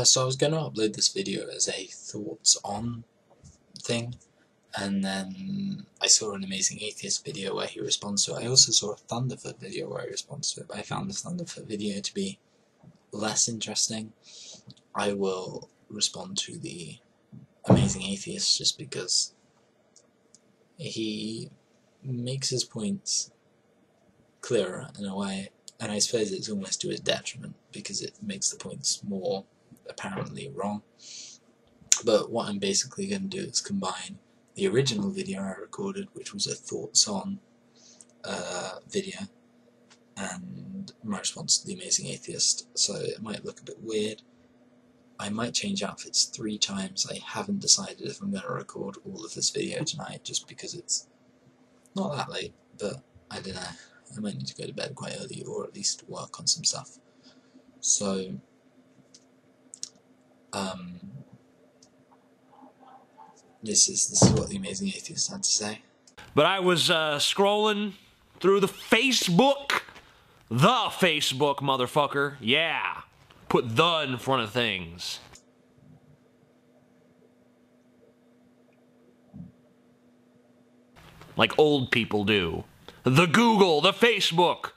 So I was going to upload this video as a thoughts on thing, and then I saw an Amazing Atheist video where he responds to it. I also saw a Thunderfoot video where he responds to it, but I found the Thunderfoot video to be less interesting. I will respond to the Amazing Atheist just because he makes his points clearer in a way, and I suppose it's almost to his detriment because it makes the points more apparently wrong. But what I'm basically going to do is combine the original video I recorded, which was a thoughts on video, and my response to the Amazing Atheist. So it might look a bit weird. I might change outfits 3 times. I haven't decided if I'm going to record all of this video tonight, just because it's not that late, but I don't know. I might need to go to bed quite early, or at least work on some stuff. So, this is what the Amazing Atheist had to say. But I was scrolling through the Facebook, motherfucker, yeah. Put the in front of things. Like old people do. The Google, the Facebook.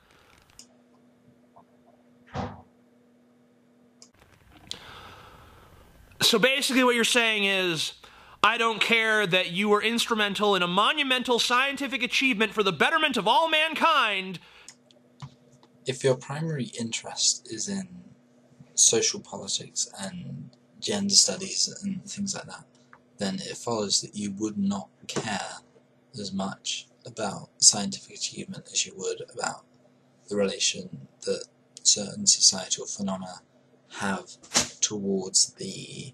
So basically what you're saying is, I don't care that you were instrumental in a monumental scientific achievement for the betterment of all mankind. If your primary interest is in social politics and gender studies and things like that, then it follows that you would not care as much about scientific achievement as you would about the relation that certain societal phenomena have towards the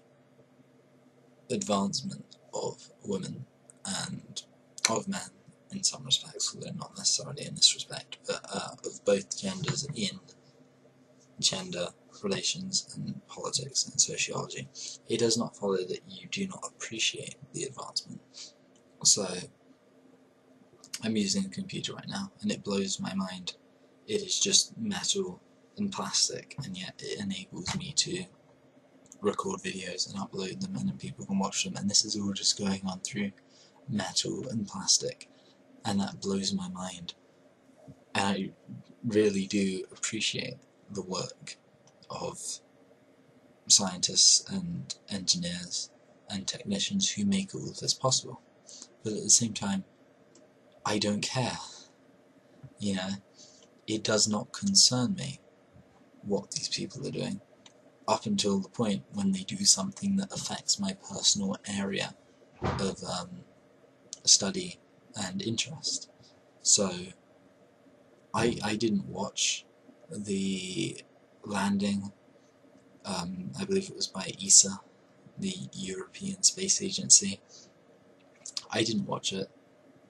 advancement of women and of men in some respects, although not necessarily in this respect, but of both genders in gender relations and politics and sociology. It does not follow that you do not appreciate the advancement. So I'm using a computer right now and it blows my mind. It is just metal and plastic, and yet it enables me to record videos and upload them, and then people can watch them, and this is all just going on through metal and plastic, and that blows my mind. And I really do appreciate the work of scientists and engineers and technicians who make all of this possible, but at the same time I don't care. You know, it does not concern me what these people are doing, up until the point when they do something that affects my personal area of study and interest. So I didn't watch the landing, I believe it was by ESA, the European Space Agency. I didn't watch it.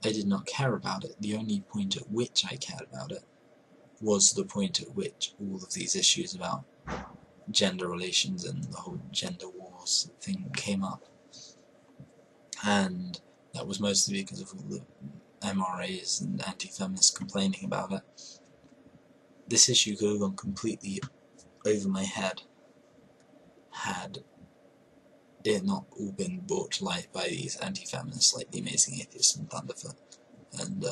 I did not care about it. The only point at which I cared about it was the point at which all of these issues about gender relations and the whole gender wars thing came up. And that was mostly because of all the MRAs and anti-feminists complaining about it. This issue could have gone completely over my head had it not all been brought to light by these anti-feminists like the Amazing Atheist and Thunderfoot and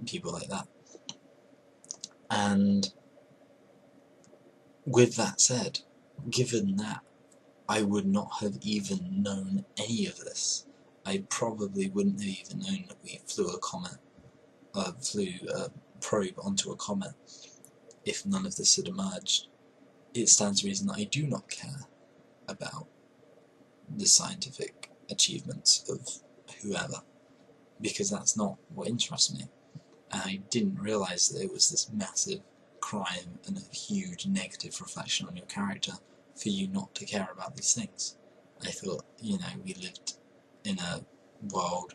people like that. And with that said, given that I would not have even known any of this, I probably wouldn't have even known that we flew a probe onto a comet if none of this had emerged. It stands to reason that I do not care about the scientific achievements of whoever, because that's not what interests me. And I didn't realise that it was this massive crime and a huge negative reflection on your character for you not to care about these things. I thought, you know, we lived in a world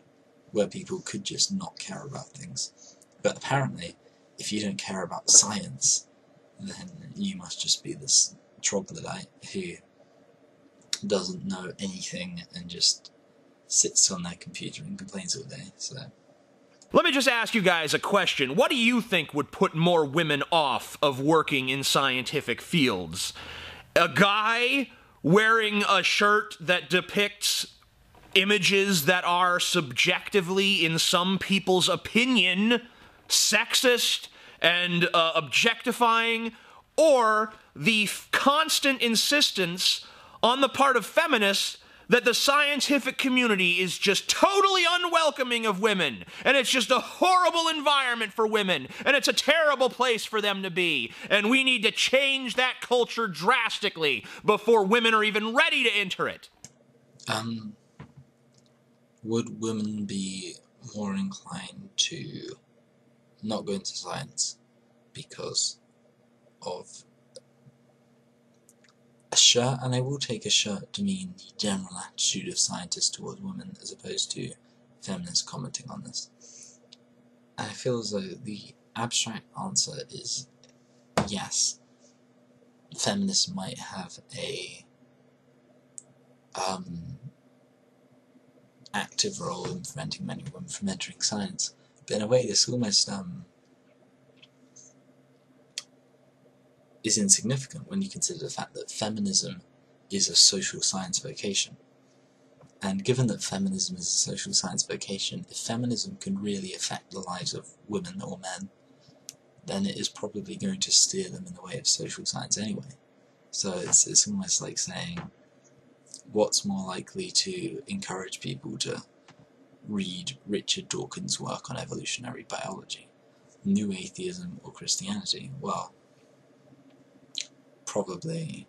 where people could just not care about things. But apparently, if you don't care about science, then you must just be this troglodyte who doesn't know anything and just sits on their computer and complains all day. So Let me just ask you guys a question. What do you think would put more women off of working in scientific fields? a guy wearing a shirt that depicts images that are subjectively, in some people's opinion, sexist and objectifying, or the constant insistence on the part of feminists that the scientific community is just totally unwelcoming of women, and it's just a horrible environment for women, and it's a terrible place for them to be, and we need to change that culture drastically before women are even ready to enter it. Would women be more inclined to not go into science because of a shirt? And I will take a shirt to mean the general attitude of scientists towards women as opposed to feminists commenting on this. And I feel as though the abstract answer is yes. Feminists might have a active role in preventing many women from entering science, but in a way this almost is insignificant when you consider the fact that feminism is a social science vocation. And given that feminism is a social science vocation, if feminism can really affect the lives of women or men, then it is probably going to steer them in the way of social science anyway. So it's almost like saying, what's more likely to encourage people to read Richard Dawkins' work on evolutionary biology? New Atheism or Christianity? Well, probably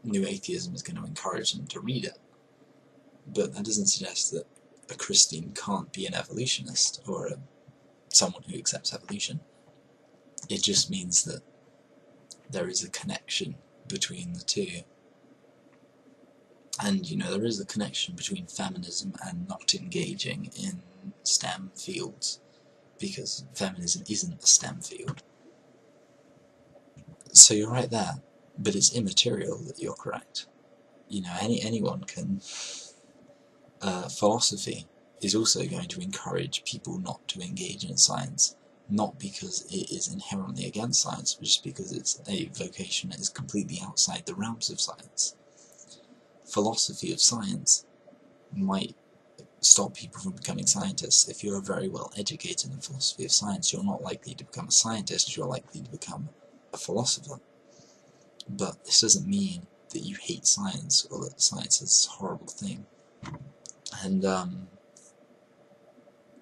New Atheism is going to encourage them to read it. But that doesn't suggest that a Christian can't be an evolutionist or someone who accepts evolution. It just means that there is a connection between the two. And, you know, there is a connection between feminism and not engaging in STEM fields, because feminism isn't a STEM field. So you're right there, but it's immaterial that you're correct. You know, anyone can... philosophy is also going to encourage people not to engage in science, not because it is inherently against science, but just because it's a vocation that is completely outside the realms of science. Philosophy of science might stop people from becoming scientists. If you're very well educated in philosophy of science, you're not likely to become a scientist, you're likely to become a philosopher. But this doesn't mean that you hate science, or that science is a horrible thing. And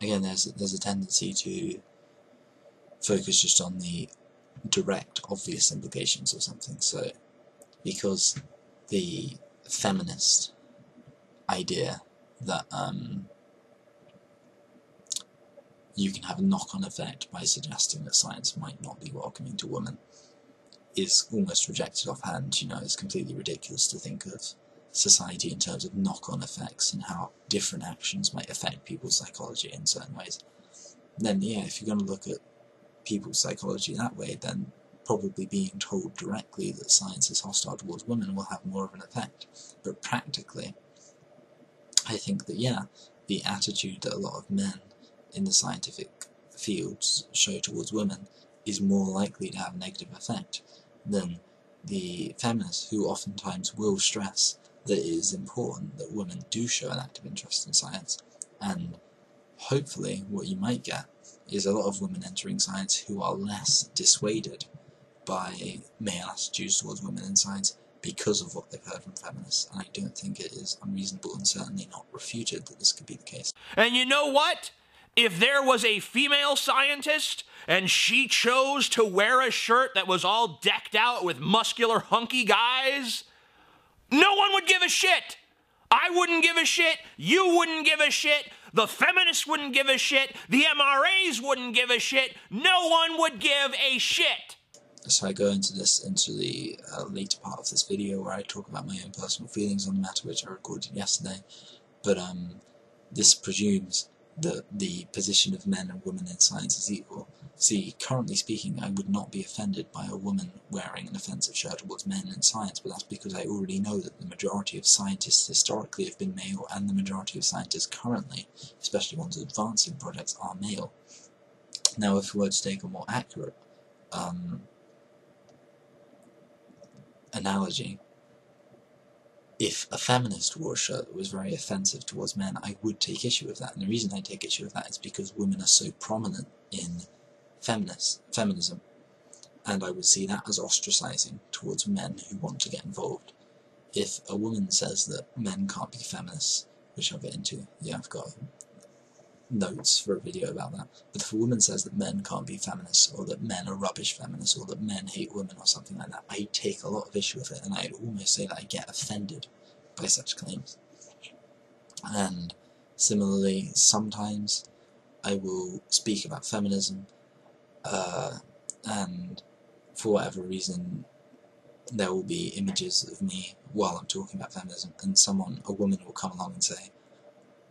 again, there's a tendency to focus just on the direct, obvious implications of something. So, because the feminist idea that you can have a knock-on effect by suggesting that science might not be welcoming to women is almost rejected offhand. You know, it's completely ridiculous to think of society in terms of knock-on effects and how different actions might affect people's psychology in certain ways. Then, yeah, if you're going to look at people's psychology that way, then probably being told directly that science is hostile towards women will have more of an effect. But practically, I think that, yeah, the attitude that a lot of men in the scientific fields show towards women is more likely to have a negative effect than the feminists, who oftentimes will stress that it is important that women do show an active interest in science. And hopefully what you might get is a lot of women entering science who are less dissuaded by male attitudes towards women in science because of what they've heard from feminists. And I don't think it is unreasonable, and certainly not refuted, that this could be the case. And you know what? If there was a female scientist and she chose to wear a shirt that was all decked out with muscular, hunky guys, no one would give a shit. I wouldn't give a shit. You wouldn't give a shit. The feminists wouldn't give a shit. The MRAs wouldn't give a shit. No one would give a shit. So I go into the later part of this video where I talk about my own personal feelings on the matter, which I recorded yesterday. But this presumes that the position of men and women in science is equal. See, currently speaking, I would not be offended by a woman wearing an offensive shirt towards men in science, but that's because I already know that the majority of scientists historically have been male, and the majority of scientists currently, especially ones advancing projects, are male. Now, if we were to take a more accurate analogy, if a feminist wore a shirt that was very offensive towards men, I would take issue with that. And the reason I take issue with that is because women are so prominent in feminism, and I would see that as ostracizing towards men who want to get involved. If a woman says that men can't be feminists, which I'll get into, yeah, I've got notes for a video about that, but if a woman says that men can't be feminists, or that men are rubbish feminists, or that men hate women, or something like that, I take a lot of issue with it, and I'd almost say that I get offended by such claims. And similarly, sometimes I will speak about feminism, and for whatever reason there will be images of me while I'm talking about feminism, and a woman will come along and say,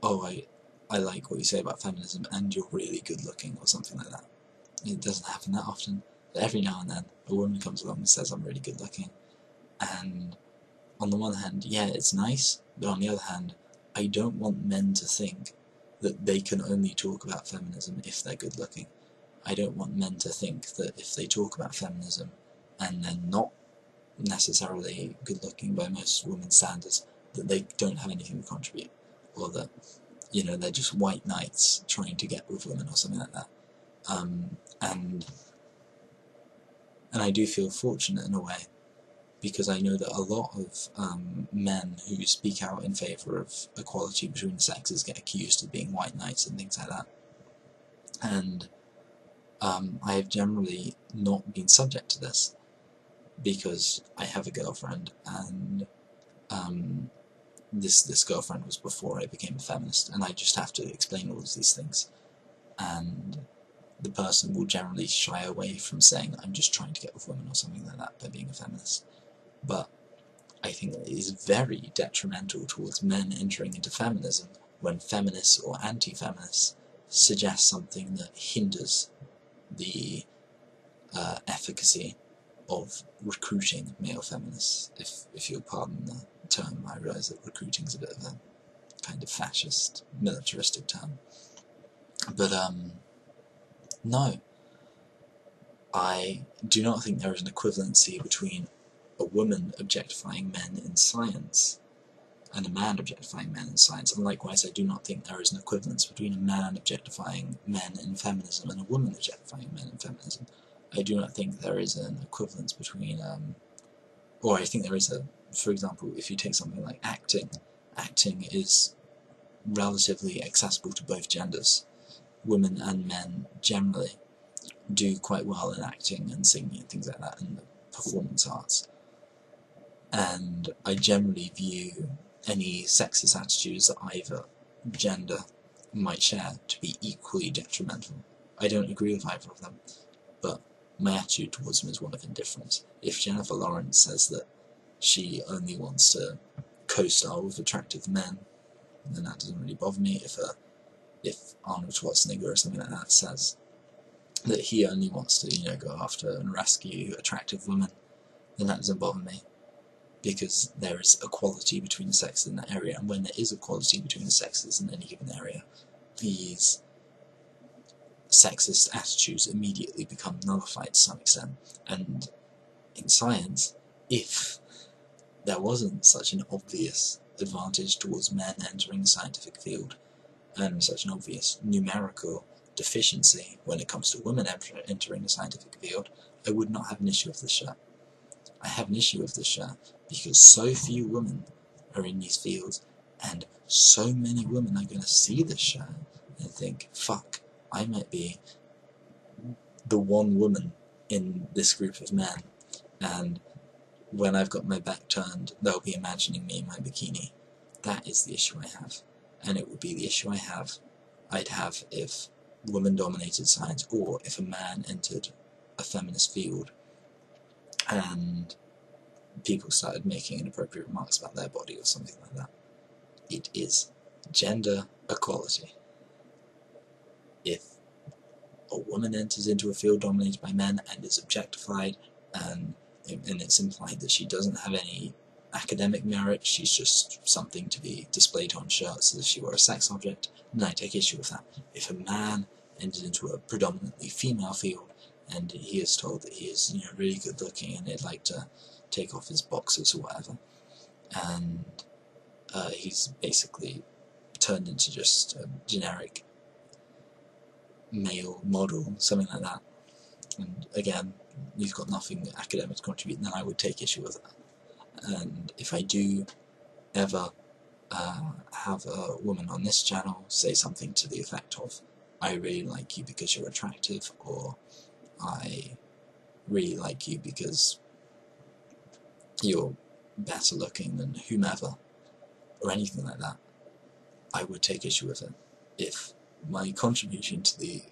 oh, I like what you say about feminism, and you're really good looking, or something like that. It doesn't happen that often, but every now and then a woman comes along and says I'm really good looking, and on the one hand, yeah, it's nice, but on the other hand, I don't want men to think that they can only talk about feminism if they're good looking. I don't want men to think that if they talk about feminism and they're not necessarily good looking by most women's standards, that they don't have anything to contribute, or that, you know, they're just white knights trying to get with women or something like that. And I do feel fortunate in a way, because I know that a lot of men who speak out in favour of equality between the sexes get accused of being white knights and things like that. And I have generally not been subject to this, because I have a girlfriend, and this girlfriend was before I became a feminist, and I just have to explain all of these things, and the person will generally shy away from saying I'm just trying to get with women or something like that by being a feminist. But I think that it is very detrimental towards men entering into feminism when feminists or anti-feminists suggest something that hinders the efficacy of recruiting male feminists, if you'll pardon the term. I realise that recruiting is a bit of a kind of fascist, militaristic term. But no, I do not think there is an equivalency between a woman objectifying men in science and a man objectifying men in science, and likewise I do not think there is an equivalence between a man objectifying men in feminism and a woman objectifying men in feminism. I do not think there is an equivalence between, or I think there is for example, if you take something like acting is relatively accessible to both genders. Women and men generally do quite well in acting and singing and things like that, in the performance arts. And I generally view any sexist attitudes that either gender might share to be equally detrimental. I don't agree with either of them, but my attitude towards them is one of indifference. If Jennifer Lawrence says that she only wants to co-star with attractive men, then that doesn't really bother me. If Arnold Schwarzenegger or something like that says that he only wants to, you know, go after and rescue attractive women, then that doesn't bother me, because there is equality between the sexes in that area, and when there is equality between the sexes in any given area, these sexist attitudes immediately become nullified to some extent. And in science, if there wasn't such an obvious advantage towards men entering the scientific field, and such an obvious numerical deficiency when it comes to women entering the scientific field, I would not have an issue with this shirt. I have an issue with this shirt because so few women are in these fields, and so many women are going to see this shirt and think, fuck, I might be the one woman in this group of men, and when I've got my back turned, they'll be imagining me in my bikini. That is the issue I have. And it would be the issue I'd have if women-dominated science, or if a man entered a feminist field and people started making inappropriate remarks about their body or something like that. It is gender equality. If a woman enters into a field dominated by men and is objectified, and it's implied that she doesn't have any academic merit, she's just something to be displayed on shirts as if she were a sex object, then I take issue with that. If a man enters into a predominantly female field and he is told that he is, you know, really good looking and they'd like to take off his boxers or whatever, and he's basically turned into just a generic male model, something like that. And again, he's got nothing academic to contribute, then I would take issue with that. And if I do ever have a woman on this channel say something to the effect of, I really like you because you're attractive, or I really like you because you're better looking than whomever, or anything like that, I would take issue with it. If my contribution to the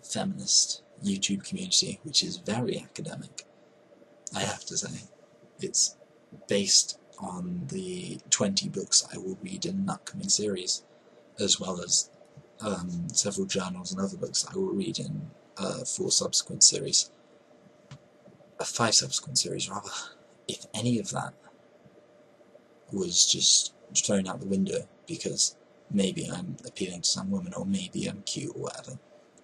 feminist YouTube community, which is very academic, I have to say, it's based on the 20 books I will read in an upcoming series, as well as several journals and other books I will read in 5 subsequent series, rather. If any of that was just thrown out the window because maybe I'm appealing to some woman, or maybe I'm cute or whatever,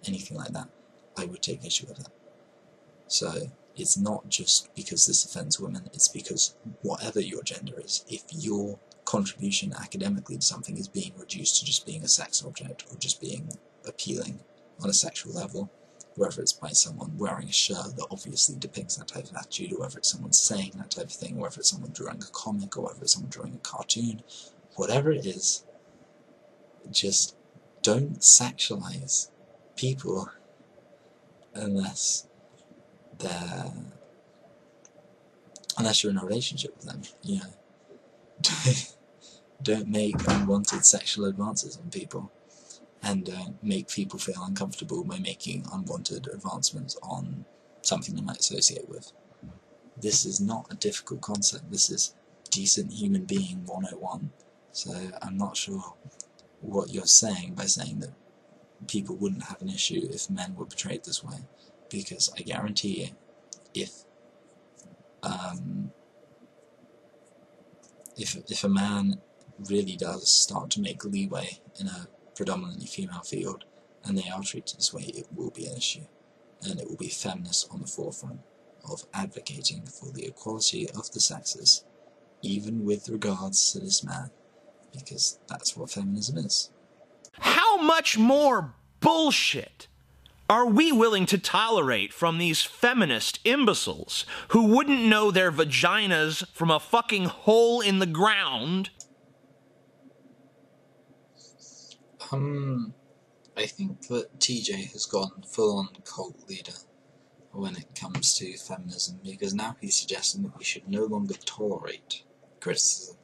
anything like that, I would take issue with it. So it's not just because this offends women, it's because whatever your gender is, if your contribution academically to something is being reduced to just being a sex object, or just being appealing on a sexual level, whether it's by someone wearing a shirt that obviously depicts that type of attitude, or whether it's someone saying that type of thing, or whether it's someone drawing a comic, or whether it's someone drawing a cartoon, whatever it is, just don't sexualize people unless you're in a relationship with them, you know. Don't make unwanted sexual advances on people, and don't make people feel uncomfortable by making unwanted advancements on something they might associate with. This is not a difficult concept, this is decent human being 101, so I'm not sure what you're saying by saying that people wouldn't have an issue if men were portrayed this way, because I guarantee you, if a man really does start to make leeway in a predominantly female field, and they are treated this way, it will be an issue, and it will be feminists on the forefront of advocating for the equality of the sexes, even with regards to this man, because that's what feminism is. How much more bullshit are we willing to tolerate from these feminist imbeciles who wouldn't know their vaginas from a fucking hole in the ground? I think that TJ has gone full-on cult leader when it comes to feminism, because now he's suggesting that we should no longer tolerate criticism.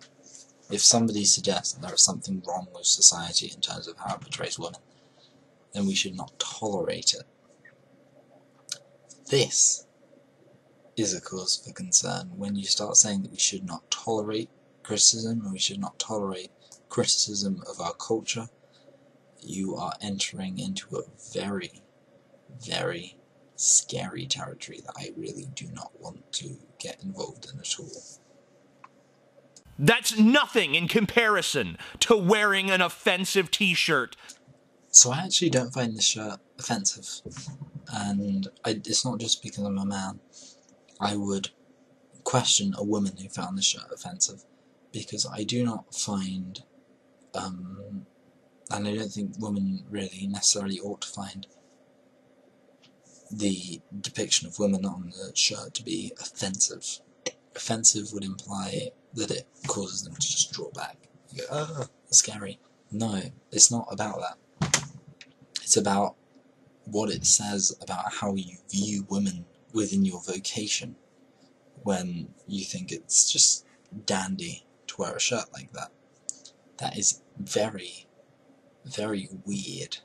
If somebody suggests that there is something wrong with society in terms of how it portrays women, then we should not tolerate it. This is a cause for concern. When you start saying that we should not tolerate criticism, or we should not tolerate criticism of our culture, you are entering into a very, very scary territory that I really do not want to get involved in at all. That's nothing in comparison to wearing an offensive t-shirt. So I actually don't find this shirt offensive, and it's not just because I'm a man. I would question a woman who found this shirt offensive, because I do not find, and I don't think women really necessarily ought to find the depiction of women on the shirt to be offensive. Offensive would imply that it causes them to just draw back. You go, oh, that's scary. No, it's not about that. It's about what it says about how you view women within your vocation, when you think it's just dandy to wear a shirt like that. That is very, very weird,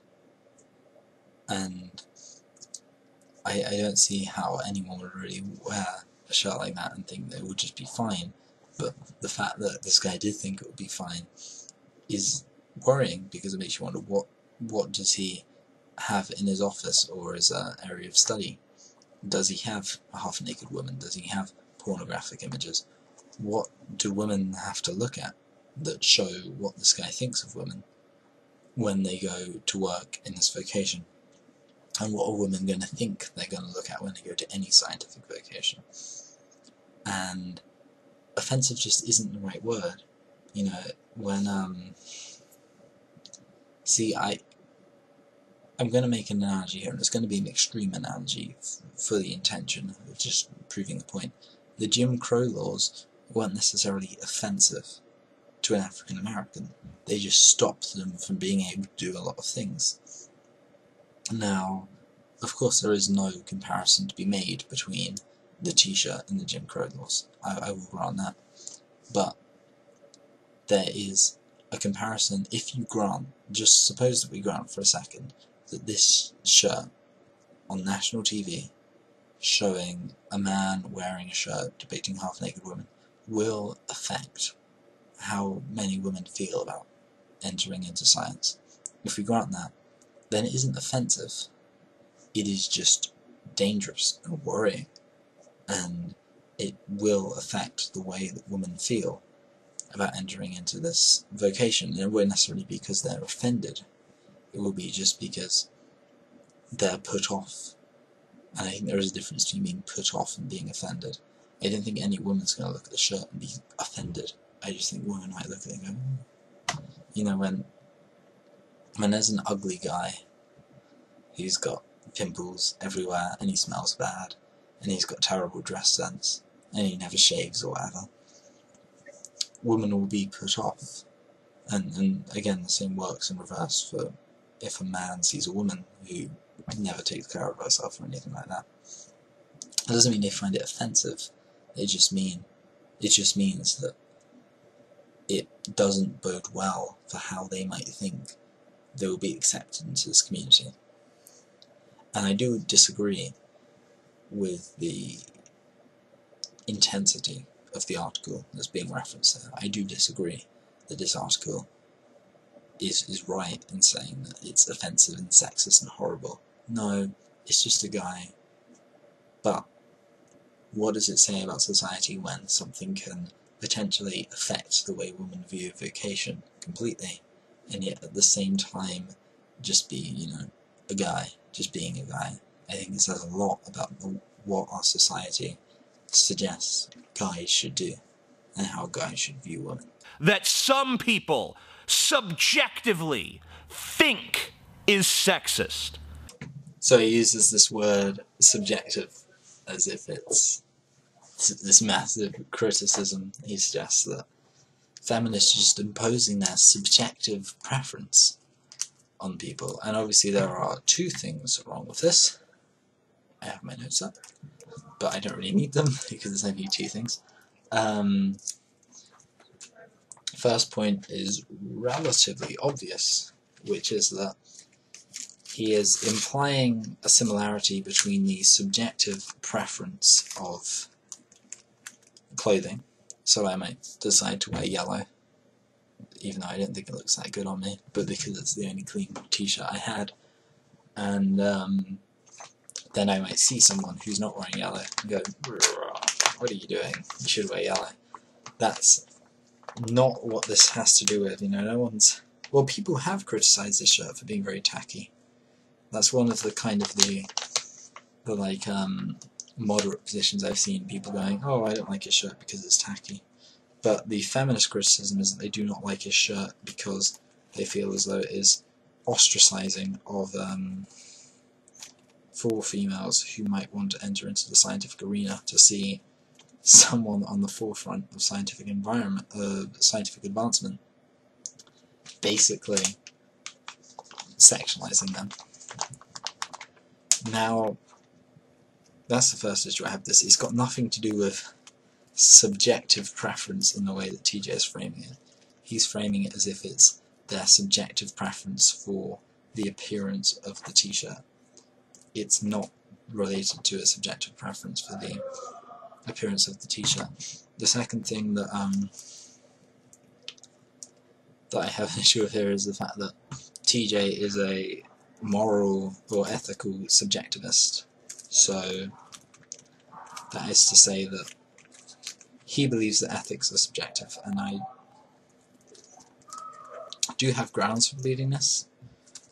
and I don't see how anyone would really wear a shirt like that and think that it would just be fine. But the fact that this guy did think it would be fine is worrying, because it makes you wonder what does he have in his office or his area of study. Does he have a half-naked woman? Does he have pornographic images? What do women have to look at that show what this guy thinks of women when they go to work in this vocation? And what are women going to think they're going to look at when they go to any scientific vocation? and offensive just isn't the right word. You know, when see, I'm going to make an analogy here, and it's going to be an extreme analogy for the intention of just proving the point. The Jim Crow laws weren't necessarily offensive to an African American. They just stopped them from being able to do a lot of things. Now, of course, there is no comparison to be made between the T-shirt and the Jim Crow laws. I will grant that. But there is a comparison if you grant, just suppose that we grant for a second, that this shirt on national TV showing a man wearing a shirt depicting half-naked women will affect how many women feel about entering into science. If we grant that, then it isn't offensive. It is just dangerous and worrying, and it will affect the way that women feel about entering into this vocation. And it won't necessarily be because they're offended. It will be just because they're put off. And I think there is a difference between being put off and being offended. I don't think any woman's going to look at the shirt and be offended. I just think women might look at it and go, you know, when there's an ugly guy who's got pimples everywhere and he smells bad and he's got terrible dress sense and he never shaves or whatever, women will be put off. And again, the same works in reverse for if a man sees a woman who never takes care of herself or anything like that. It doesn't mean they find it offensive. It just means that it doesn't bode well for how they might think they will be accepted into this community. And I do disagree with the intensity of the article that's being referenced there. I do disagree that this article is right in saying that it's offensive and sexist and horrible. No, it's just a guy. But what does it say about society when something can potentially affect the way women view vocation completely, and yet at the same time just be, you know, a guy, just being a guy? I think it says a lot about what our society suggests guys should do and how guys should view women. That some people subjectively think is sexist. So he uses this word subjective as if it's this massive criticism. He suggests that feminists are just imposing their subjective preference on people, and obviously there are two things wrong with this. I have my notes up, but I don't really need them because there's only two things. First point is relatively obvious, which is that he is implying a similarity between the subjective preference of clothing. So I might decide to wear yellow, even though I don't think it looks that good on me, but because it's the only clean t-shirt I had. And then I might see someone who's not wearing yellow and go, what are you doing? You should wear yellow. That's not what this has to do with, you know, no one's... Well, people have criticised this shirt for being very tacky. That's one of the kind of the like, moderate positions I've seen, people going, oh, I don't like his shirt because it's tacky. But the feminist criticism is that they do not like his shirt because they feel as though it is ostracising of for females who might want to enter into the scientific arena to see someone on the forefront of scientific advancement basically sexualizing them. Now, that's the first issue I have. It's got nothing to do with subjective preference in the way that TJ is framing it. He's framing it as if it's their subjective preference for the appearance of the t-shirt. It's not related to a subjective preference for the appearance of the t-shirt. The second thing that I have an issue with here is the fact that TJ is a moral or ethical subjectivist. So that is to say that he believes that ethics are subjective, and I do have grounds for believing this.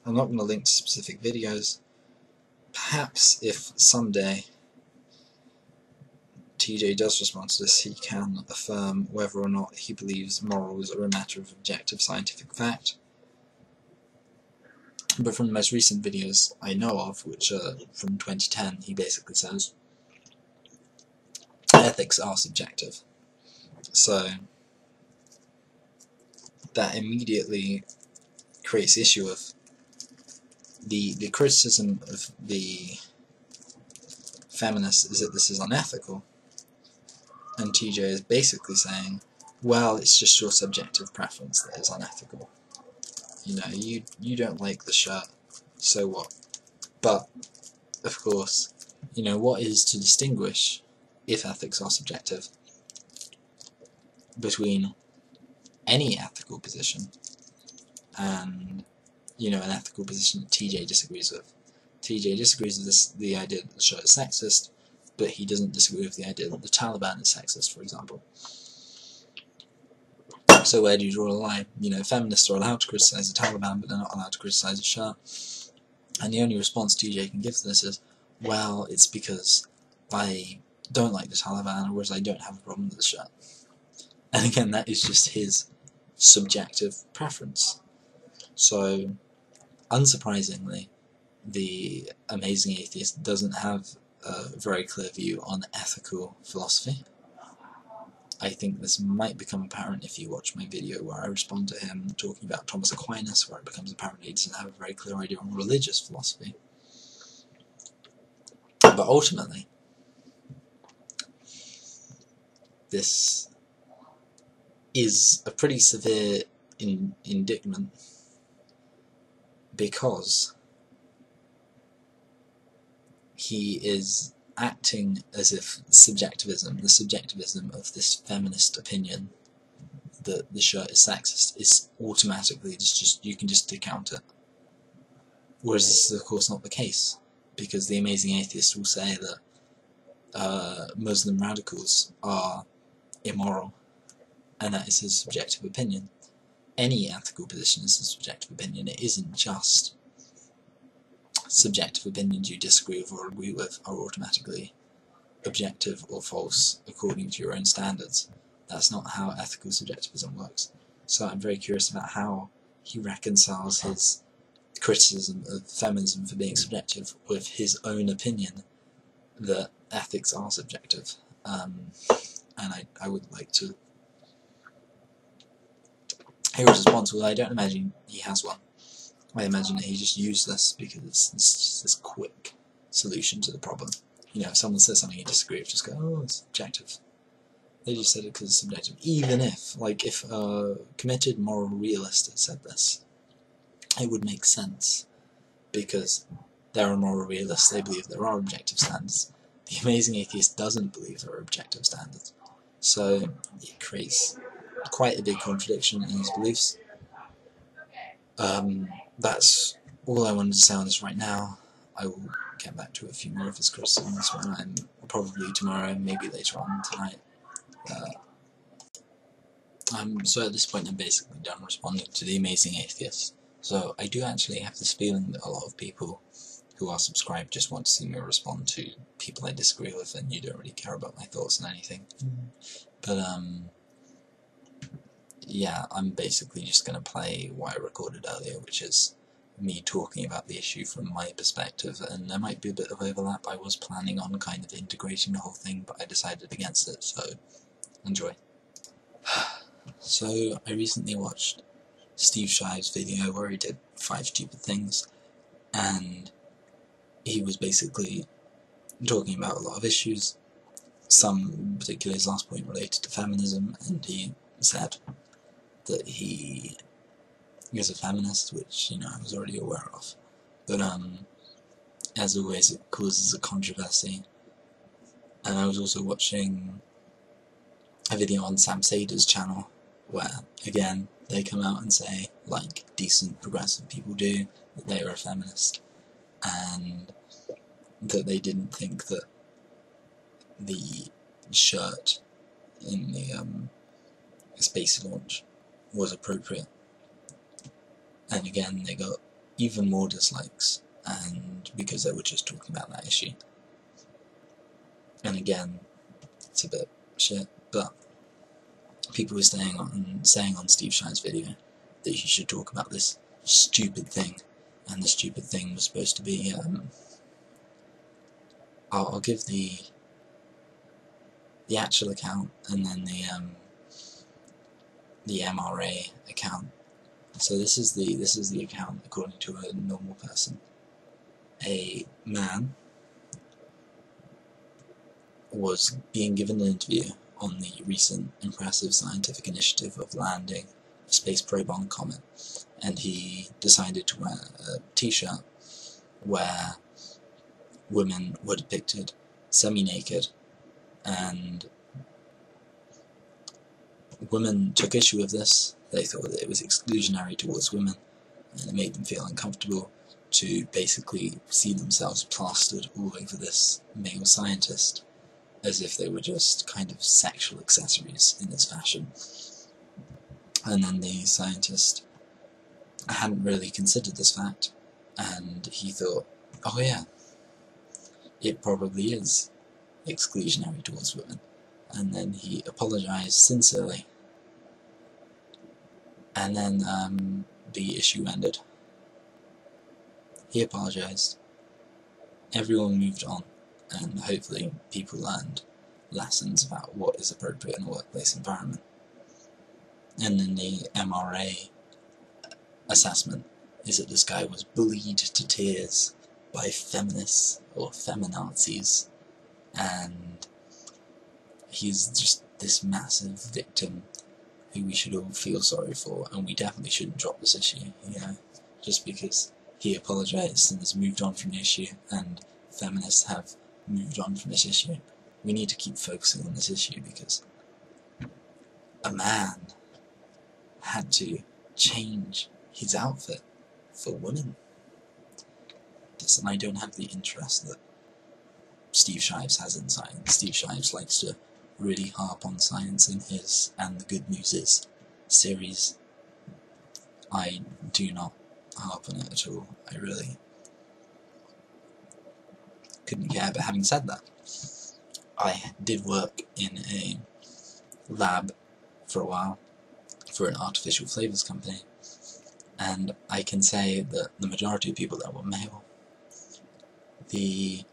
I'm not going to link to specific videos. Perhaps if someday TJ does respond to this, he can affirm whether or not he believes morals are a matter of objective scientific fact. But from the most recent videos I know of, which are from 2010, he basically says ethics are subjective. So that immediately creates the issue of the criticism of the feminists is that this is unethical, and TJ is basically saying, well, it's just your subjective preference that is unethical. You know, you don't like the shirt, so what? But, of course, you know, what is to distinguish, if ethics are subjective, between any ethical position and, you know, an ethical position that TJ disagrees with? TJ disagrees with the idea that the shirt is sexist, but he doesn't disagree with the idea that the Taliban is sexist, for example. So where do you draw the line? You know, feminists are allowed to criticise the Taliban, but they're not allowed to criticise a shirt. And the only response TJ can give to this is, well, it's because I don't like the Taliban, whereas I don't have a problem with the shirt. And again, that is just his subjective preference. So, unsurprisingly, the Amazing Atheist doesn't have a very clear view on ethical philosophy. I think this might become apparent if you watch my video where I respond to him talking about Thomas Aquinas, where it becomes apparent he doesn't have a very clear idea on religious philosophy. But ultimately, this is a pretty severe indictment, because he is acting as if subjectivism, the subjectivism of this feminist opinion that the shirt is sexist, is automatically just you can just discount it. Whereas this is of course not the case, because the Amazing Atheist will say that Muslim radicals are immoral, and that is his subjective opinion. Any ethical position is a subjective opinion. It isn't just subjective opinions you disagree with or agree with are automatically objective or false according to your own standards. That's not how ethical subjectivism works. So I'm very curious about how he reconciles his criticism of feminism for being subjective with his own opinion that ethics are subjective. And I would like to hear his response. Well, I don't imagine he has one. I imagine that he just used this because it's just this quick solution to the problem. You know, if someone says something you disagree with, just go, oh, it's subjective. They just said it because it's subjective. Even if, like, if a committed moral realist had said this, it would make sense, because they're a moral realist, they believe there are objective standards. The Amazing Atheist doesn't believe there are objective standards. So it creates quite a big contradiction in his beliefs. That's all I wanted to say on this right now. I will get back to a few more of his criticisms when I'm probably tomorrow, maybe later on tonight. So at this point I'm basically done responding to the Amazing Atheist. So I do actually have this feeling that a lot of people who are subscribed just want to see me respond to people I disagree with, and you don't really care about my thoughts on anything. But yeah, I'm basically just going to play what I recorded earlier, which is me talking about the issue from my perspective, and there might be a bit of overlap. I was planning on kind of integrating the whole thing, but I decided against it, so enjoy. So, I recently watched Steve Shive's video where he did 5 stupid things, and he was basically talking about a lot of issues, some, particularly his last point, related to feminism, and he said that he is a feminist, which, you know, I was already aware of. But, as always, it causes a controversy. And I was also watching a video on Sam Sader's channel, where, again, they come out and say, like decent progressive people do, that they are a feminist, and that they didn't think that the shirt in the space launch was appropriate. And again, they got even more dislikes, and because they were just talking about that issue. And again, it's a bit shit, but people were saying on Steve Shine's video that he should talk about this stupid thing, and the stupid thing was supposed to be, I'll give the actual account and then the MRA account. So this is the account according to a normal person. A man was being given an interview on the recent impressive scientific initiative of landing a space probe on a comet, and he decided to wear a t-shirt where women were depicted semi-naked, and women took issue with this. They thought that it was exclusionary towards women, and it made them feel uncomfortable to basically see themselves plastered all over this male scientist, as if they were just kind of sexual accessories in this fashion. And then the scientist hadn't really considered this fact, and he thought, oh yeah, it probably is exclusionary towards women. And then he apologised sincerely, and then the issue ended. He apologised, everyone moved on, and hopefully people learned lessons about what is appropriate in a workplace environment. And then the MRA assessment is that this guy was bullied to tears by feminists or feminazis, and he's just this massive victim who we should all feel sorry for, and we definitely shouldn't drop this issue, you know, just because he apologised and has moved on from the issue, and feminists have moved on from this issue. We need to keep focusing on this issue, because a man had to change his outfit for women. And I don't have the interest that Steve Shives has in science. Steve Shives likes to really harp on science in his And the Good News Is series. I do not harp on it at all. I really couldn't care. But having said that, I did work in a lab for a while for an artificial flavours company, and I can say that the majority of people there were male. The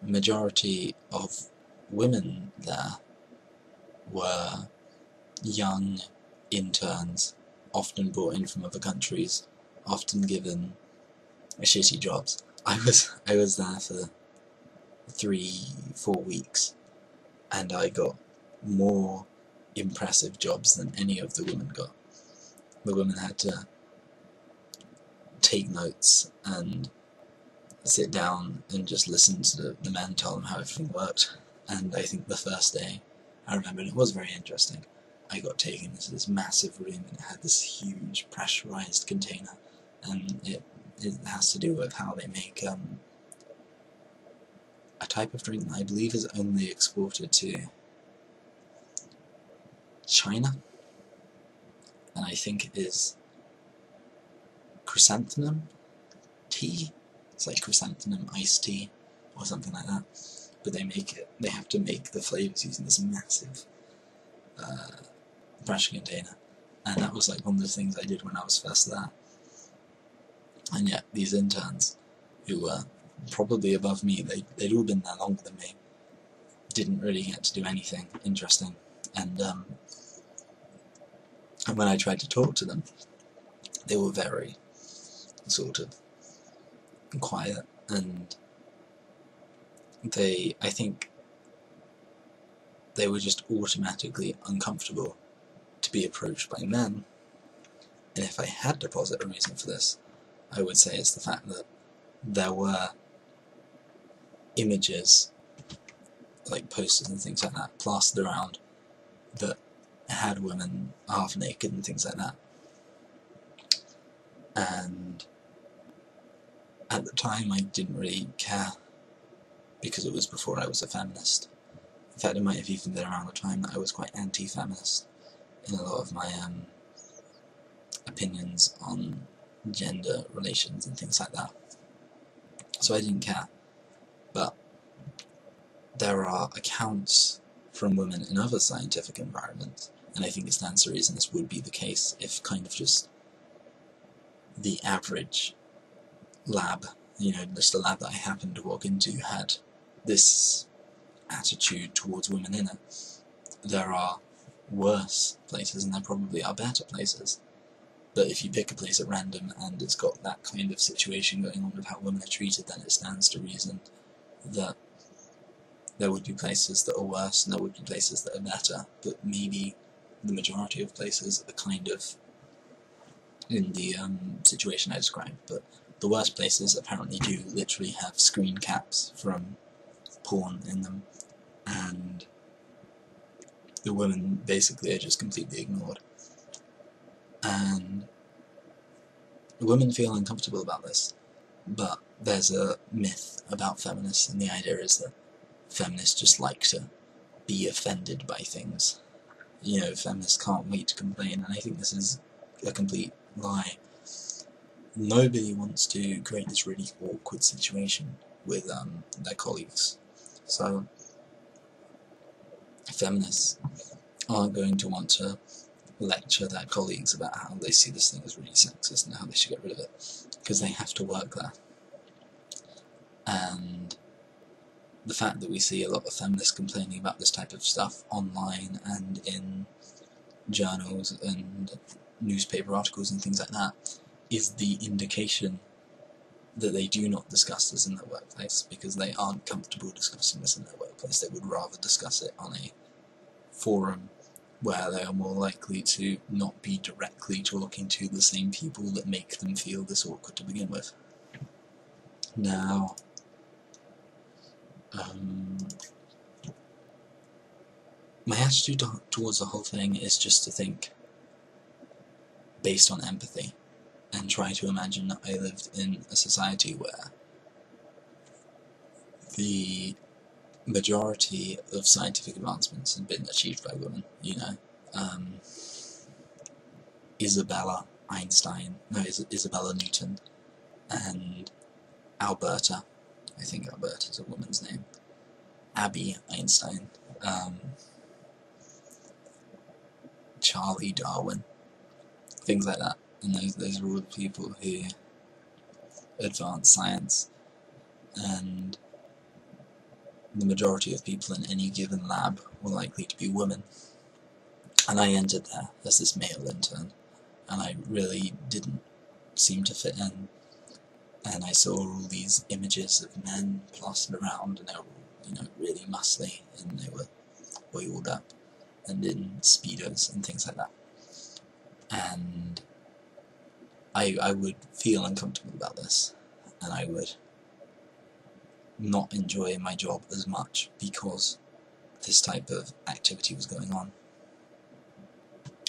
majority of women there were young interns, often brought in from other countries, often given shitty jobs. I was there for 3-4 weeks, and I got more impressive jobs than any of the women got. The women had to take notes and sit down and just listen to the men tell them how everything worked. And I think the first day, I remember, and it was very interesting, I got taken into this massive room, and it had this huge pressurized container, and it has to do with how they make a type of drink that I believe is only exported to China, and I think it is chrysanthemum tea. It's like chrysanthemum iced tea or something like that, but they have to make the flavours using this massive pressure container, and that was like one of the things I did when I was first there. And yet these interns, who were probably above me, they'd all been there longer than me, didn't really get to do anything interesting. And when I tried to talk to them, they were very sort of quiet, and I think they were just automatically uncomfortable to be approached by men. And if I had to posit a reason for this, I would say it's the fact that there were images, like posters and things like that, plastered around that had women half naked and things like that. And at the time I didn't really care, because it was before I was a feminist. In fact, it might have even been around the time that I was quite anti-feminist in a lot of my opinions on gender relations and things like that. So I didn't care. But there are accounts from women in other scientific environments, and I think it stands to reason this would be the case if kind of just the average lab, just a lab that I happened to walk into, had this attitude towards women in it. There are worse places, and there probably are better places. But if you pick a place at random and it's got that kind of situation going on with how women are treated, then it stands to reason that there would be places that are worse and there would be places that are better, but maybe the majority of places are kind of in the situation I described. But the worst places apparently do literally have screen caps from porn in them, and the women basically are just completely ignored. And women feel uncomfortable about this, but there's a myth about feminists, and the idea is that feminists just like to be offended by things. Feminists can't wait to complain, and I think this is a complete lie. Nobody wants to create this really awkward situation with their colleagues. So feminists aren't going to want to lecture their colleagues about how they see this thing as really sexist and how they should get rid of it, because they have to work there. And the fact that we see a lot of feminists complaining about this type of stuff online and in journals and newspaper articles and things like that is the indication that they do not discuss this in their workplace, because they aren't comfortable discussing this in their workplace. They would rather discuss it on a forum where they are more likely to not be directly talking to the same people that make them feel this awkward to begin with. Now, my attitude towards the whole thing is just to think based on empathy, and try to imagine that I lived in a society where the majority of scientific advancements had been achieved by women. Isabella Newton, and Alberta, I think Alberta's a woman's name, Abby Einstein, Charlie Darwin, things like that. And those are all the people who advance science, and the majority of people in any given lab were likely to be women. And I entered there as this male intern, and I really didn't seem to fit in. And I saw all these images of men plastered around, and they were all, really muscly, and they were oiled up, and in speedos and things like that. And I would feel uncomfortable about this, and I would not enjoy my job as much because this type of activity was going on.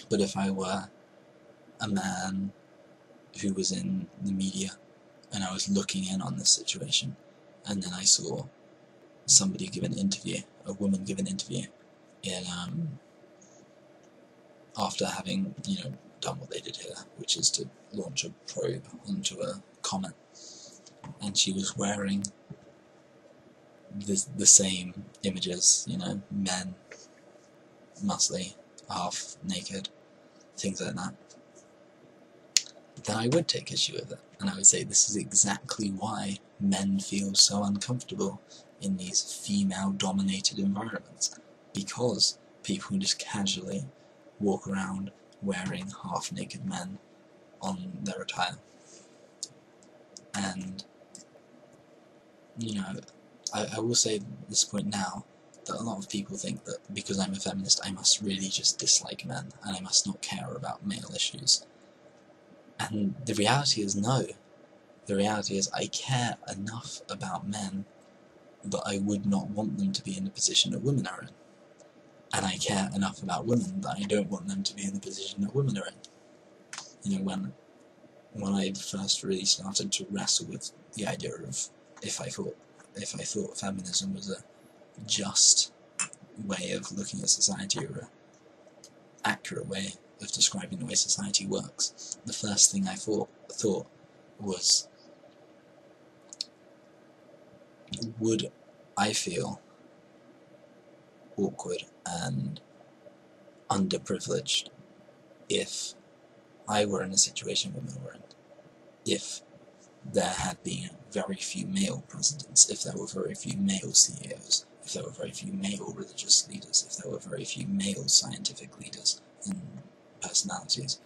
But if I were a man who was in the media and I was looking in on this situation, and then I saw somebody give an interview, a woman give an interview, after having, done what they did here, which is to launch a probe onto a comet, and she was wearing the same images, men, muscly, half naked, things like that, then I would take issue with it, and I would say this is exactly why men feel so uncomfortable in these female-dominated environments, because people just casually walk around wearing half-naked men on their attire. And, I will say at this point now that a lot of people think that because I'm a feminist I must really just dislike men, and I must not care about male issues. And the reality is no. The reality is I care enough about men that I would not want them to be in the position that women are in. And I care enough about women that I don't want them to be in the position that women are in. When I first really started to wrestle with the idea of if I thought feminism was a just way of looking at society, or an accurate way of describing the way society works, the first thing I thought was, would I feel awkward and underprivileged if I were in a situation women were in. If there had been very few male presidents, if there were very few male CEOs, if there were very few male religious leaders, if there were very few male scientific leaders and personalities,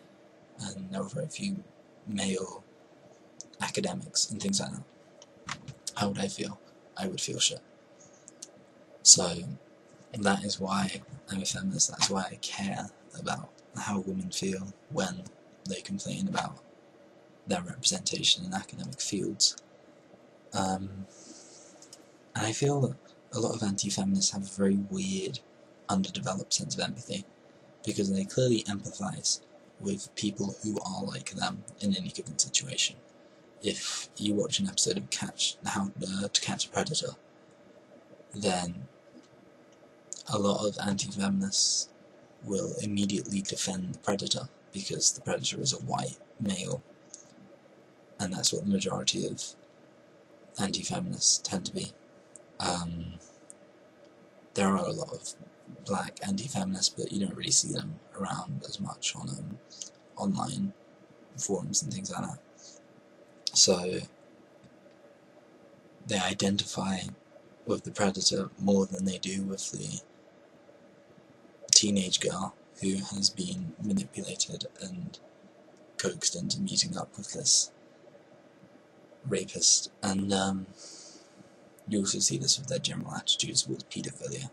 and there were very few male academics and things like that, how would I feel? I would feel shit. So that is why I'm a feminist, that's why I care about how women feel when they complain about their representation in academic fields. And I feel that a lot of anti-feminists have a very weird, underdeveloped sense of empathy, because they clearly empathise with people who are like them in any given situation. If you watch an episode of To Catch a Predator, then a lot of anti-feminists will immediately defend the predator, because the predator is a white male, and that's what the majority of anti-feminists tend to be. There are a lot of black anti-feminists, but you don't really see them around as much on online forums and things like that. So they identify with the predator more than they do with the teenage girl who has been manipulated and coaxed into meeting up with this rapist. And you also see this with their general attitudes towards paedophilia.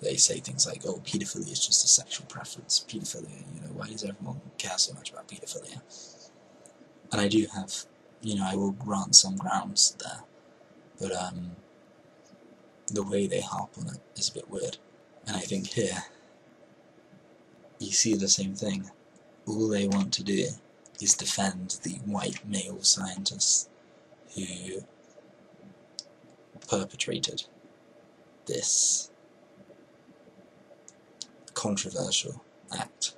They say things like, oh, paedophilia is just a sexual preference. Paedophilia, why does everyone care so much about paedophilia? And I do have, I will grant some grounds there, but the way they harp on it is a bit weird. And I think here, you see the same thing. All they want to do is defend the white male scientists who perpetrated this controversial act.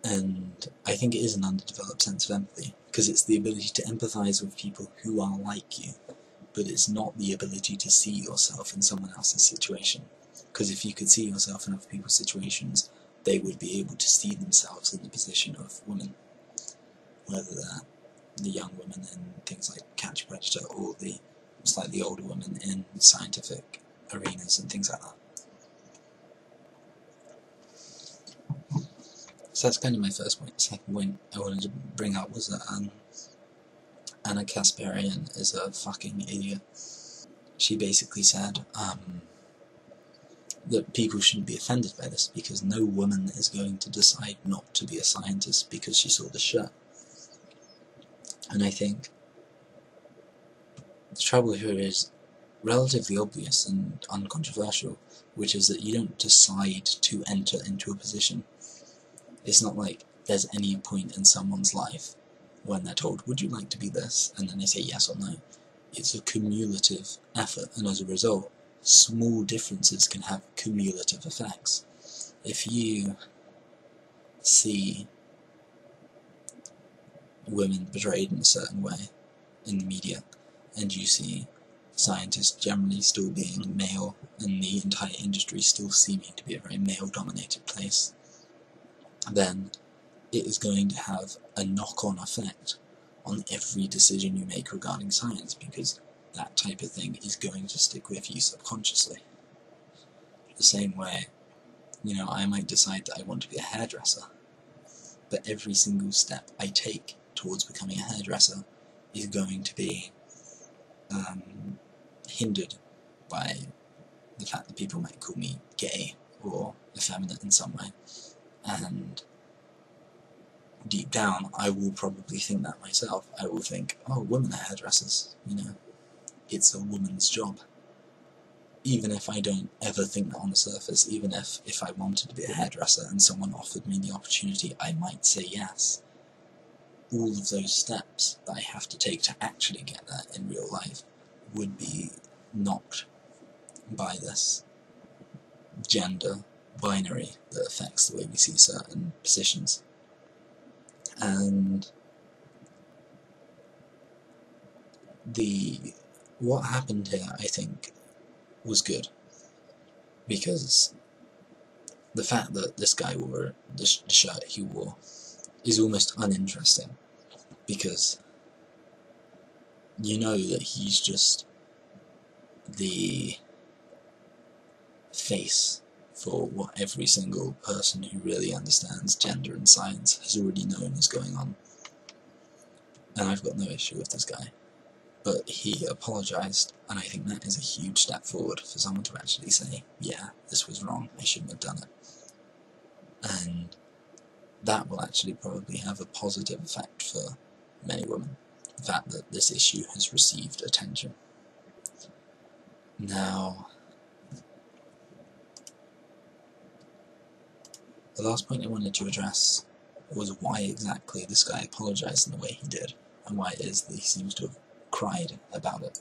And I think it is an underdeveloped sense of empathy, because it's the ability to empathise with people who are like you, but it's not the ability to see yourself in someone else's situation. Because if you could see yourself in other people's situations, they would be able to see themselves in the position of women, whether they're the young women in things like Catch a Predator, or the slightly older women in scientific arenas and things like that. So that's kind of my first point. The second point I wanted to bring up was that Anna Kasparian is a fucking idiot. She basically said that people shouldn't be offended by this, because no woman is going to decide not to be a scientist because she saw the shirt. And I think the trouble here is relatively obvious and uncontroversial, which is that you don't decide to enter into a position. It's not like there's any point in someone's life when they're told, would you like to be this? And then they say yes or no. It's a cumulative effort, and as a result, small differences can have cumulative effects. If you see women portrayed in a certain way in the media, and you see scientists generally still being male, and the entire industry still seeming to be a very male-dominated place, then it is going to have a knock-on effect on every decision you make regarding science, because that type of thing is going to stick with you subconsciously. The same way, I might decide that I want to be a hairdresser, but every single step I take towards becoming a hairdresser is going to be hindered by the fact that people might call me gay or effeminate in some way. And deep down, I will probably think that myself. I will think, oh, women are hairdressers, it's a woman's job. Even if I don't ever think that on the surface, even if I wanted to be a hairdresser and someone offered me the opportunity, I might say yes. All of those steps that I have to take to actually get there in real life would be knocked by this gender binary that affects the way we see certain positions. And what happened here, I think, was good, because the fact that this guy wore the shirt he wore is almost uninteresting, because you know that he's just the face for what every single person who really understands gender and science has already known is going on. And I've got no issue with this guy. But he apologised, and I think that is a huge step forward for someone to actually say, yeah, this was wrong, I shouldn't have done it. And that will actually probably have a positive effect for many women, the fact that this issue has received attention. Now, the last point I wanted to address was why exactly this guy apologised in the way he did, and why it is that he seems to have cried about it.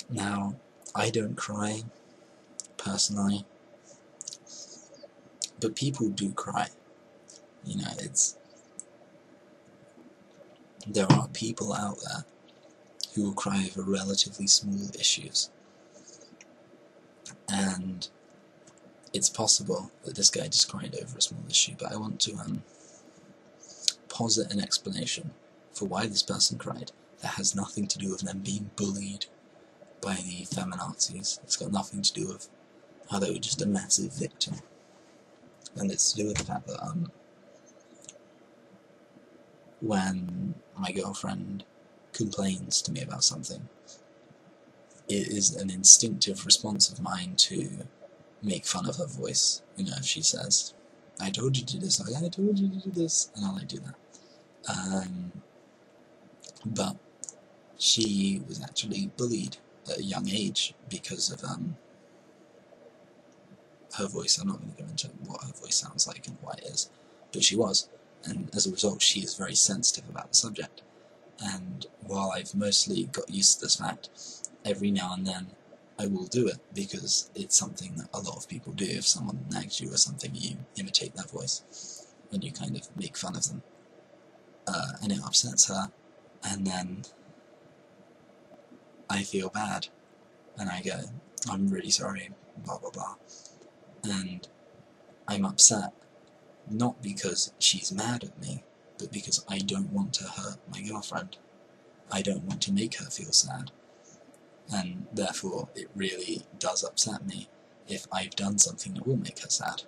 Now, I don't cry, personally, but people do cry. You know, there are people out there who will cry over relatively small issues, and it's possible that this guy just cried over a small issue, but I want to posit an explanation for why this person cried that has nothing to do with them being bullied by the feminazis. It's got nothing to do with how they were just a massive victim. And it's to do with the fact that when my girlfriend complains to me about something, it is an instinctive response of mine to make fun of her voice. You know, if she says, I told you to do this, I told you to do this, and I do that. But she was actually bullied at a young age because of her voice. I'm not going to go into what her voice sounds like and why it is, but she was, and as a result she is very sensitive about the subject. And while I've mostly got used to this fact, every now and then I will do it, because it's something that a lot of people do. If someone nags you or something, you imitate their voice, and you kind of make fun of them. And it upsets her, and then I feel bad, and I go, I'm really sorry, blah blah blah. And I'm upset, not because she's mad at me, but because I don't want to hurt my girlfriend. I don't want to make her feel sad. And therefore it really does upset me if I've done something that will make her sad.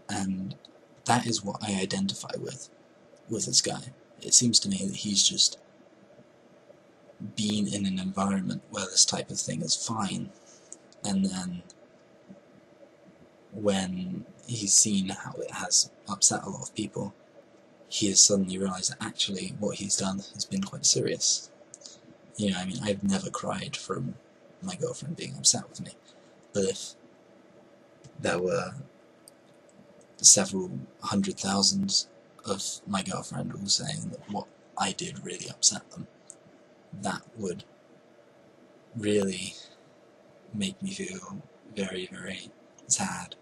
And that is what I identify with this guy. It seems to me that he's just been in an environment where this type of thing is fine, and then when he's seen how it has upset a lot of people, he has suddenly realised that actually what he's done has been quite serious. You know, I mean, I've never cried from my girlfriend being upset with me, but if there were several hundred thousands of my girlfriend all saying that what I did really upset them, that would really make me feel very, very sad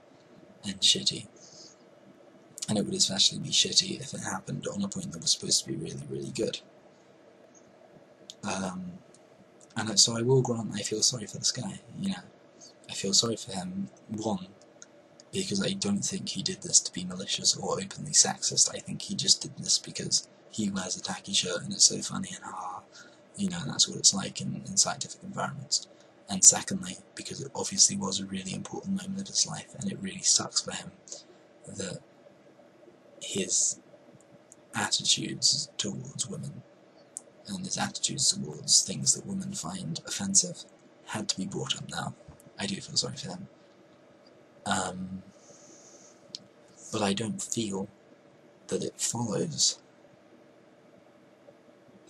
and shitty. And it would especially be shitty if it happened on a point that was supposed to be really, really good. And so I will grant I feel sorry for this guy, you know. I feel sorry for him, one, because I don't think he did this to be malicious or openly sexist. I think he just did this because he wears a tacky shirt and it's so funny and you know, that's what it's like in scientific environments. And secondly, because it obviously was a really important moment of his life, and it really sucks for him that his attitudes towards women and his attitudes towards things that women find offensive had to be brought up now. I do feel sorry for him. But I don't feel that it follows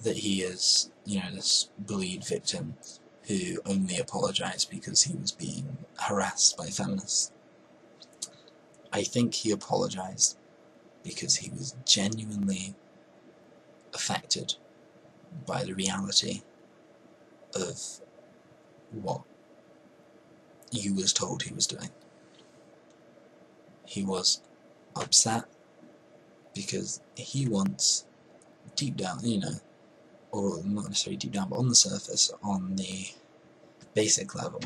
that he is, you know, this bullied victim who only apologised because he was being harassed by feminists. I think he apologised because he was genuinely affected by the reality of what he was told he was doing. He was upset because he wants, deep down, you know, or not necessarily deep down, but on the surface, on the basic level,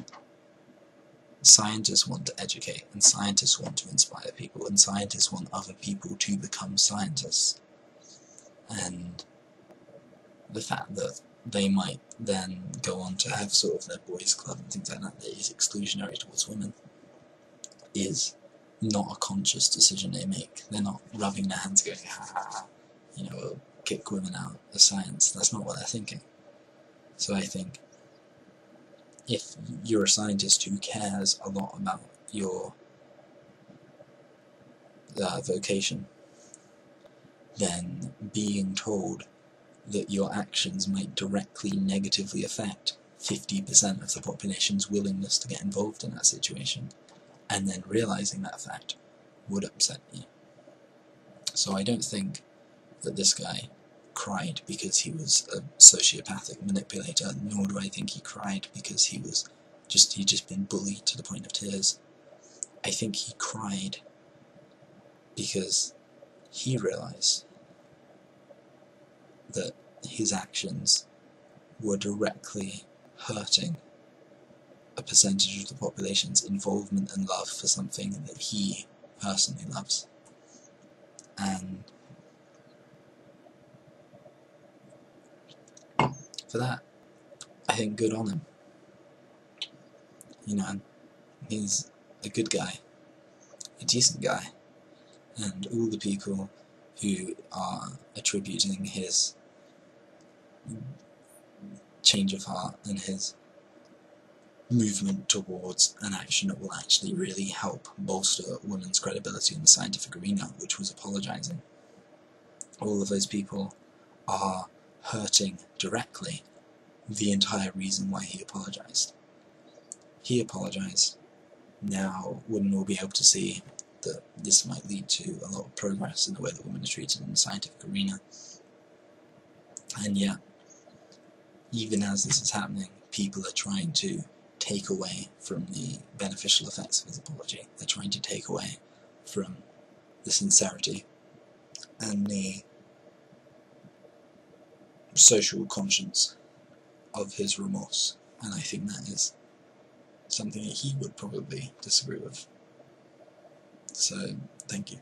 scientists want to educate, and scientists want to inspire people, and scientists want other people to become scientists. And the fact that they might then go on to have sort of their boys' club and things like that is exclusionary towards women is not a conscious decision they make. They're not rubbing their hands going, ha ha ha, we'll kick women out of science. That's not what they're thinking. So I think if you're a scientist who cares a lot about your vocation, then being told that your actions might directly negatively affect 50% of the population's willingness to get involved in that situation, and then realizing that fact, would upset you. So I don't think that this guy cried because he was a sociopathic manipulator, nor do I think he cried because he'd just been bullied to the point of tears. I think he cried because he realized that his actions were directly hurting a percentage of the population's involvement and love for something that he personally loves. And for that, I think good on him. He's a good guy, a decent guy, and all the people who are attributing his change of heart and his movement towards an action that will actually really help bolster women's credibility in the scientific arena, which was apologizing. All of those people are hurting directly the entire reason why he apologized. He apologized. Now women will be able to see that this might lead to a lot of progress in the way that women are treated in the scientific arena. And yet, even as this is happening, people are trying to take away from the beneficial effects of his apology. They're trying to take away from the sincerity and the social conscience of his remorse. And I think that is something that he would probably disagree with. So, thank you.